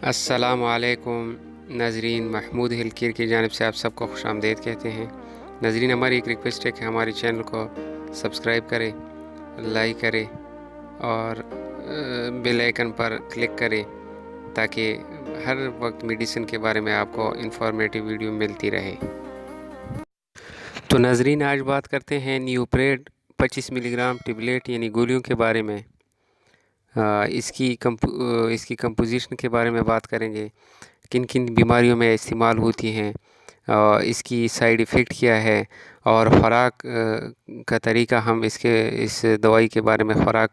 السلام علیکم ناظرین، محمود ہلکیر کی جانب سے آپ سب کو خوش آمدید کہتے ہیں۔ ناظرین، ہماری ایک ریکویسٹ ہے کہ ہمارے چینل کو سبسکرائب کریں، لائک کریں اور بیل آئیکن پر کلک کریں تاکہ ہر وقت میڈیسن کے بارے میں آپ کو انفارمیٹیو ویڈیو ملتی رہے۔ تو ناظرین، آج بات کرتے ہیں نیوپریڈ 25 ملی گرام ٹیبلیٹ یعنی گولیوں کے بارے میں۔ اس کی کمپوزیشن کے بارے میں بات کریں گے، کن کن بیماریوں میں استعمال ہوتی ہیں، اس کی سائیڈ ایفیکٹ کیا ہے اور خوراک کا طریقہ، ہم اس دوائی کے بارے میں خوراک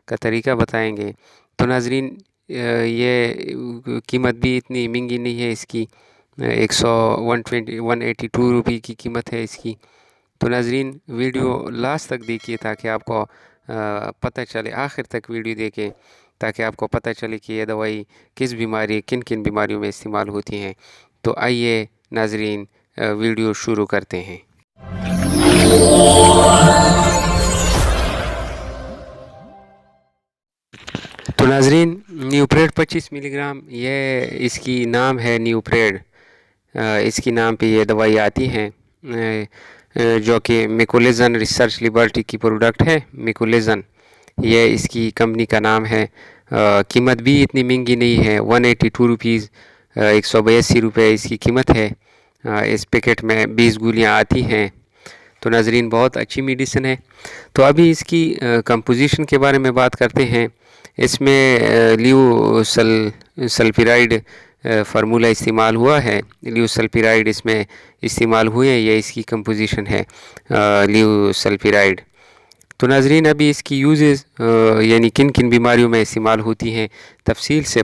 کا طریقہ بتائیں گے۔ تو ناظرین، یہ قیمت بھی اتنی مہنگی نہیں ہے، اس کی 182 روپے کی قیمت ہے اس کی۔ تو ناظرین، ویڈیو لاسٹ تک دیکھیے تاکہ آپ کو پتہ چلے، آخر تک ویڈیو دیکھیں تاکہ آپ کو پتہ چلے کہ یہ دوائی کن کن بیماریوں میں استعمال ہوتی ہیں۔ تو آئیے ناظرین، ویڈیو شروع کرتے ہیں۔ تو ناظرین، نیوپریڈ 25 ملی گرام، یہ اس کی نام ہے نیوپریڈ، اس کی نام پہ یہ دوائی آتی ہیں، جو کہ میکولزن ریسرچ لیبارٹری کی پروڈکٹ ہے۔ میکولزن، یہ اس کی کمپنی کا نام ہے۔ قیمت بھی اتنی مہنگی نہیں ہے، 182 روپیز، 182 روپے اس کی قیمت ہے۔ اس پیکٹ میں 20 گولیاں آتی ہیں۔ تو ناظرین، بہت اچھی میڈیسن ہے۔ تو ابھی اس کی کمپوزیشن کے بارے میں بات کرتے ہیں۔ اس میں لیو سلفیرائڈ فارمولہ استعمال ہوا ہے، لیو سلفیرائڈ اس میں استعمال ہوئے ہیں، یہ اس کی کمپوزیشن ہے، لیو سلفیرائڈ۔ تو ناظرین، ابھی اس کی یوزز یعنی کن کن بیماریوں میں استعمال ہوتی ہیں، تفصیل سے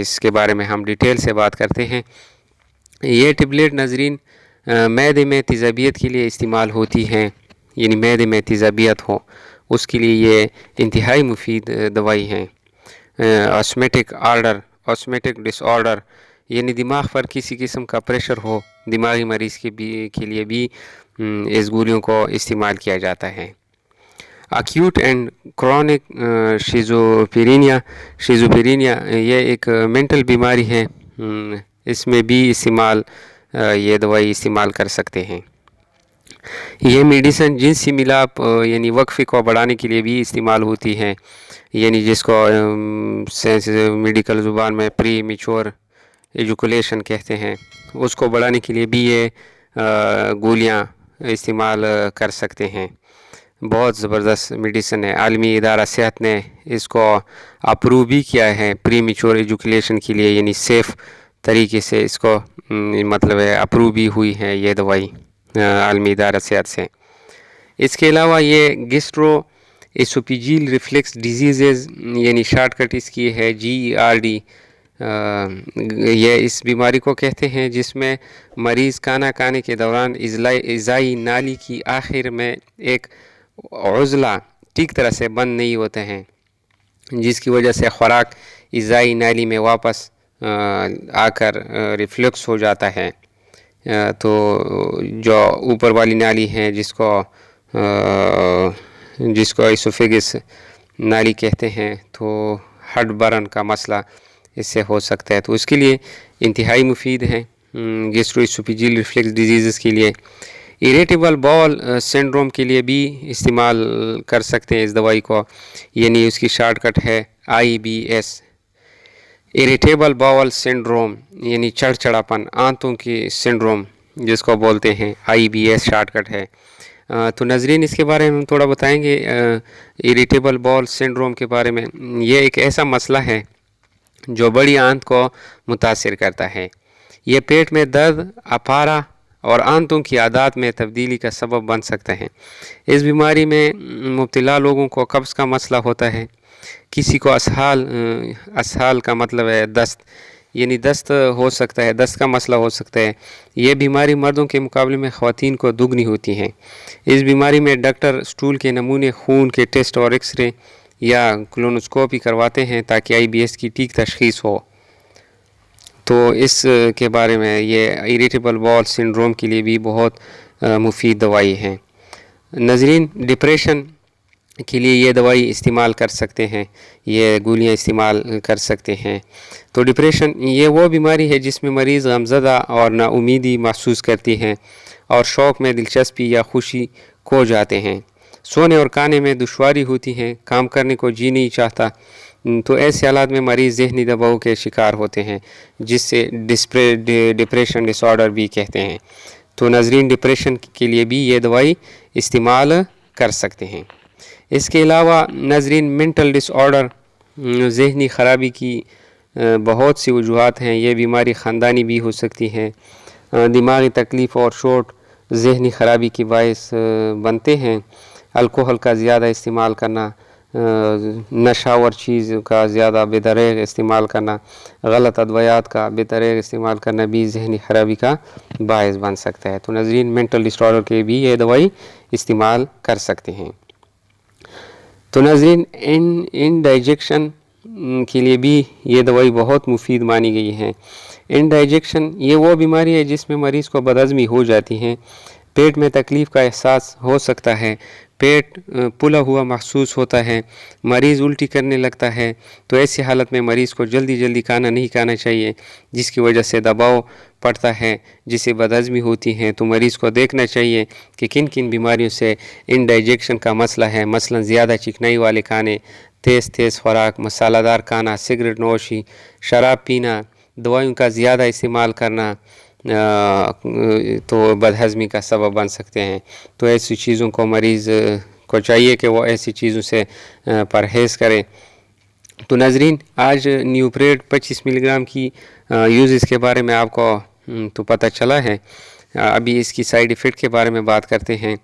اس کے بارے میں ہم ڈیٹیل سے بات کرتے ہیں۔ یہ ٹیبلیٹ ناظرین معدے میں تیزابیت کے لیے استعمال ہوتی ہیں، یعنی معدے میں تیزابیت ہو اس کے لیے یہ انتہائی مفید دوائی ہیں۔ آسمیٹک ڈس آرڈر یعنی دماغ پر کسی قسم کا پریشر ہو، دماغی مریض کے لیے بھی اس گولیوں کو استعمال کیا جاتا ہے۔ اکیوٹ اینڈ کرونک شیزوفرینیا یہ ایک مینٹل بیماری ہے، اس میں بھی یہ دوائی استعمال کر سکتے ہیں۔ یہ میڈیسن جنسی ملاپ یعنی وقفے کو بڑھانے کے لیے بھی استعمال ہوتی ہے، یعنی جس کو میڈیکل زبان میں پری میچور ایجوکولیشن کہتے ہیں، اس کو بڑھانے کے لیے بھی یہ گولیاں استعمال کر سکتے ہیں۔ بہت زبردست میڈیسن ہے، عالمی ادارہ صحت نے اس کو اپروو بھی کیا ہے پری میچور ایجوکولیشن کے لیے، یعنی سیف طریقے سے اس کو اپروو بھی ہوئی ہے یہ دوائی عالمی ادارہ صحت سے۔ اس کے علاوہ یہ گیسٹرو ایسوفیجیل ریفلیکس ڈیزیزز یعنی شارٹ کٹ اس کی ہے GERD، یہ اس بیماری کو کہتے ہیں جس میں مریض کھانا کھانے کے دوران اعضائی نالی کی آخر میں ایک عضلہ ٹھیک طرح سے بند نہیں ہوتے ہیں، جس کی وجہ سے خوراک اعضائی نالی میں واپس آ کر ریفلیکس ہو جاتا ہے۔ تو جو اوپر والی نالی ہے جس کو ایسوفیگس نالی کہتے ہیں، تو ہڈ برن کا مسئلہ اس سے ہو سکتا ہے، تو اس کے لیے انتہائی مفید ہے گیسٹرو ایسوفیجیل ریفلیکس ڈیزیزز کے لیے۔ اریٹیبل باول سنڈروم کے لیے بھی استعمال کر سکتے ہیں اس دوائی کو، یعنی اس کی شارٹ کٹ ہے IBS، اریٹیبل باول سنڈروم یعنی چڑچڑاپن، آنتوں کی سنڈروم جس کو بولتے ہیں، IBS شارٹ کٹ ہے۔ تو ناظرین، اس کے بارے میں ہم تھوڑا بتائیں گے اریٹیبل باول سنڈروم کے بارے میں۔ یہ ایک ایسا مسئلہ ہے جو بڑی آنت کو متاثر کرتا ہے، یہ پیٹ میں درد، اپارہ اور آنتوں کی عادات میں تبدیلی کا سبب بن سکتا ہے۔ اس بیماری میں مبتلا لوگوں کو قبض کا مسئلہ ہوتا ہے، کسی کو اسہال کا مطلب ہے دست، یعنی دست ہو سکتا ہے، دست کا مسئلہ ہو سکتا ہے۔ یہ بیماری مردوں کے مقابلے میں خواتین کو دگنی ہوتی ہے۔ اس بیماری میں ڈاکٹر سٹول کے نمونے، خون کے ٹیسٹ اور ایکس رے یا کولونوسکوپی کرواتے ہیں تاکہ IBS کی ٹھیک تشخیص ہو۔ تو اس کے بارے میں یہ اریٹیبل باول سنڈروم کے لیے بھی بہت مفید دوائی ہے۔ ناظرین، ڈپریشن کے لیے یہ دوائی استعمال کر سکتے ہیں، یہ گولیاں استعمال کر سکتے ہیں۔ تو ڈپریشن یہ وہ بیماری ہے جس میں مریض غمزدہ اور نا امیدی محسوس کرتی ہیں اور شوق میں دلچسپی یا خوشی کھو جاتے ہیں، سونے اور کھانے میں دشواری ہوتی ہے، کام کرنے کو جی نہیں چاہتا۔ تو ایسے حالات میں مریض ذہنی دباؤ کے شکار ہوتے ہیں، جس سے ڈپریشن ڈس آرڈر بھی کہتے ہیں۔ تو ناظرین ڈپریشن کے لیے بھی یہ دوائی استعمال کر سکتے ہیں۔ اس کے علاوہ ناظرین مینٹل ڈس آرڈر، ذہنی خرابی کی بہت سی وجوہات ہیں۔ یہ بیماری خاندانی بھی ہو سکتی ہے، دماغی تکلیف اور چوٹ ذہنی خرابی کی باعث بنتے ہیں۔ الکوہل کا زیادہ استعمال کرنا، نشاور چیز کا زیادہ بے دریغ استعمال کرنا، غلط ادویات کا بے دریغ استعمال کرنا بھی ذہنی خرابی کا باعث بن سکتا ہے۔ تو ناظرین مینٹل ڈس آرڈر کے بھی یہ دوائی استعمال کر سکتے ہیں۔ تو ناظرین انڈائجیشن کے لیے بھی یہ دوائی بہت مفید مانی گئی ہے۔ انڈائجیشن یہ وہ بیماری ہے جس میں مریض کو بدہضمی ہو جاتی ہے، پیٹ میں تکلیف کا احساس ہو سکتا ہے، پیٹ پھلا ہوا محسوس ہوتا ہے، مریض الٹی کرنے لگتا ہے۔ تو ایسی حالت میں مریض کو جلدی کھانا نہیں کھانا چاہیے، جس کی وجہ سے دباؤ پڑتا ہے، جسے بدہضمی ہوتی ہے۔ تو مریض کو دیکھنا چاہیے کہ کن کن بیماریوں سے انڈائجیشن کا مسئلہ ہے، مثلا زیادہ چکنائی والے کھانے، تیز خوراک، مسالہ دار کھانا، سگریٹ نوشی، شراب پینا، دوائیوں کا زیادہ استعمال کرنا تو بدہضمی کا سبب بن سکتے ہیں۔ تو ایسی چیزوں کو مریض کو چاہیے کہ وہ ایسی چیزوں سے پرہیز کرے۔ تو ناظرین آج نیوپریٹ 25 ملی گرام کی یوزز کے بارے میں آپ کو تو پتہ چلا ہے، ابھی اس کی سائیڈ ایفیکٹ کے بارے میں بات کرتے ہیں۔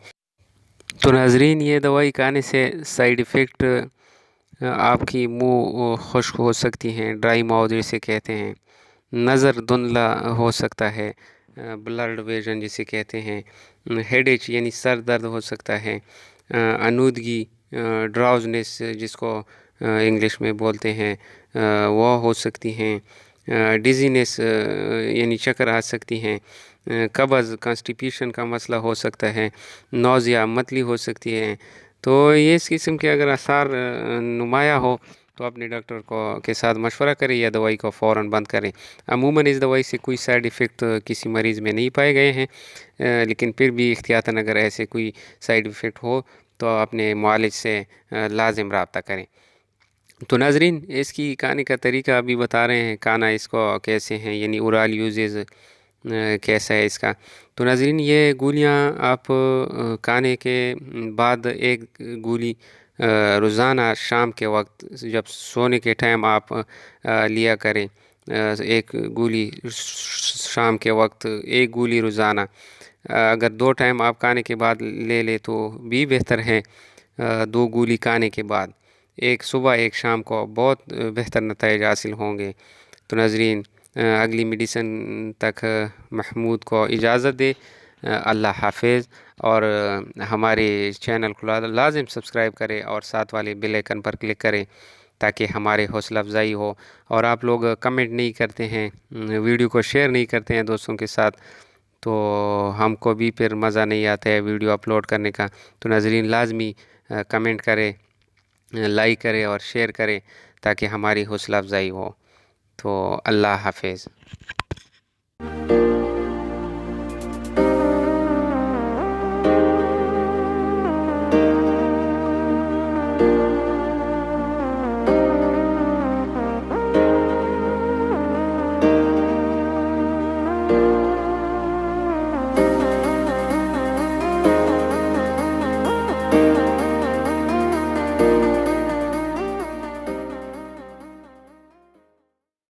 تو ناظرین یہ دوائی کھانے سے سائیڈ ایفیکٹ آپ کی منہ خشک ہو سکتی ہیں، ڈرائی ماؤتھ جسے کہتے ہیں، نظر دھندلا ہو سکتا ہے، بلرڈ ویژن جسے کہتے ہیں، ہیڈ ایچ یعنی سر درد ہو سکتا ہے، آلودگی، ڈراؤزنس جس کو انگلش میں بولتے ہیں وہ ہو سکتی ہیں، ڈیزینس یعنی چکر آ سکتی ہیں، قبض کانسٹیپیشن کا مسئلہ ہو سکتا ہے، نوزیا متلی ہو سکتی ہے۔ تو یہ اس قسم کے اگر آثار نمایاں ہو تو اپنے ڈاکٹر کے ساتھ مشورہ کریں یا دوائی کو فوراً بند کریں۔ عموماً اس دوائی سے کوئی سائیڈ ایفیکٹ کسی مریض میں نہیں پائے گئے ہیں، لیکن پھر بھی احتیاطاً اگر ایسے کوئی سائیڈ ایفیکٹ ہو تو اپنے معالج سے لازم رابطہ کریں۔ تو ناظرین اس کی کھانے کا طریقہ ابھی بتا رہے ہیں، کھانا اس کو کیسے ہیں، یعنی اورال یوزز کیسا ہے اس کا۔ تو ناظرین یہ گولیاں آپ کھانے کے بعد ایک گولی روزانہ شام کے وقت جب سونے کے ٹائم آپ لیا کریں، ایک گولی شام کے وقت، ایک گولی روزانہ۔ اگر 2 ٹائم آپ کھانے کے بعد لے لیں تو بھی بہتر ہے، 2 گولی کھانے کے بعد، ایک صبح ایک شام کو، بہت بہتر نتائج حاصل ہوں گے۔ تو ناظرین اگلی میڈیسن تک محمود کو اجازت دے، اللہ حافظ، اور ہمارے چینل کو لازم سبسکرائب کرے اور ساتھ والے بیل آئیکن پر کلک کریں تاکہ ہمارے حوصلہ افزائی ہو۔ اور آپ لوگ کمنٹ نہیں کرتے ہیں، ویڈیو کو شیئر نہیں کرتے ہیں دوستوں کے ساتھ، تو ہم کو بھی پھر مزہ نہیں آتا ہے ویڈیو اپلوڈ کرنے کا۔ تو ناظرین لازمی کمنٹ کرے، لائک کرے اور شیئر کرے تاکہ ہماری حوصلہ افزائی ہو۔ تو اللہ حافظ۔